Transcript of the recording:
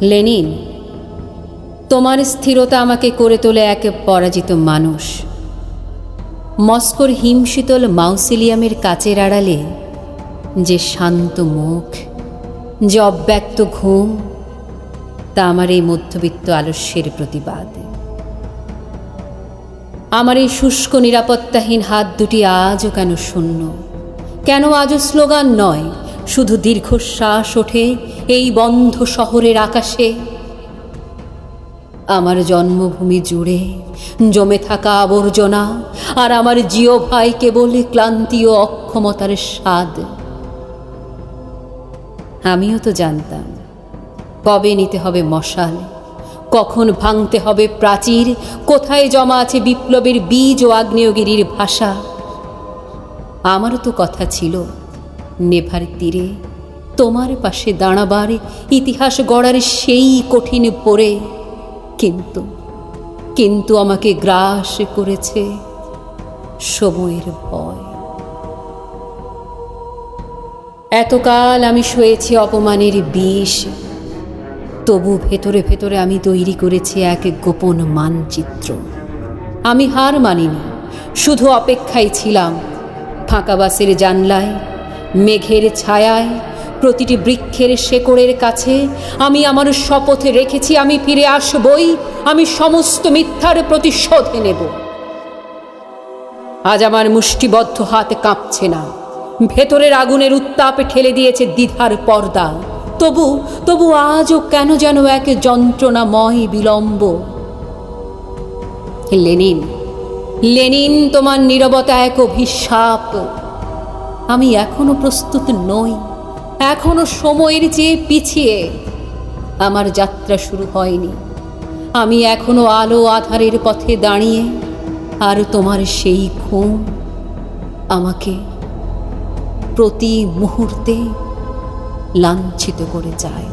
Lenin, তোমার স্থিরতা আমাকে করে তোলে এক পরাজিত মানুষ। মস্কোর হিমশীতল মাউসিলিয়ামের কাচের আড়ালে যে শান্ত মুখ, যে অব্যক্ত ঘুম, তা আমার এই মধ্যবিত্ত আলস্যের প্রতিবাদ। আমার এই শুষ্ক নিরাপত্তাহীন হাত দুটি আজও কেন শূন্য? কেন আজও স্লোগান নয়, শুধু দীর্ঘশ্বাস ওঠে এই বন্ধ শহরের আকাশে? আমার জন্মভূমি জুড়ে জমে থাকা আবর্জনা, আর আমার জিও ভাই কেবল ক্লান্তি ও অক্ষমতার স্বাদ। আমিও তো জানতাম কবে নিতে হবে মশাল, কখন ভাঙতে হবে প্রাচীর, কোথায় জমা আছে বিপ্লবের বীজ ও আগ্নেয়গিরির ভাষা। আমারও তো কথা ছিল নেভার তীরে তোমার পাশে দাঁড়াবার, ইতিহাস গড়ার সেই কঠিন ভোরে। কিন্তু আমাকে গ্রাস করেছে সময়ের ভয়। এতকাল আমি সয়েছি অপমানের বিষ, তবু ভেতরে ভেতরে আমি তৈরি করেছি এক গোপন মানচিত্র। আমি হার মানিনি, শুধু অপেক্ষায় ছিলাম। ফাঁকা বাসের জানলায়, মেঘের ছায়ায়, প্রতিটি বৃক্ষের শেকড়ের কাছে আমি আমার শপথ রেখেছি, আমি ফিরে আসবই, আমি সমস্ত মিথ্যার প্রতিশোধ নেব। আজ আমার মুষ্টিবদ্ধ হাত কাঁপছে না, ভেতরের আগুনের উত্তাপে ঠেলে দিয়েছে দ্বিধার পর্দা। তবু আজও কেন যেন এক যন্ত্রণাময় বিলম্ব। লেনিন, তোমার নীরবতা এক অভিশাপ। আমি এখনো প্রস্তুত নই, এখনো সময়ের চেয়ে পিছিয়ে। আমার যাত্রা শুরু হয়নি, আমি এখনো আলো আধারের পথে দাঁড়িয়ে, আর তোমার সেই ঘুম আমাকে প্রতি মুহূর্তে লাঞ্ছিত করে যায়।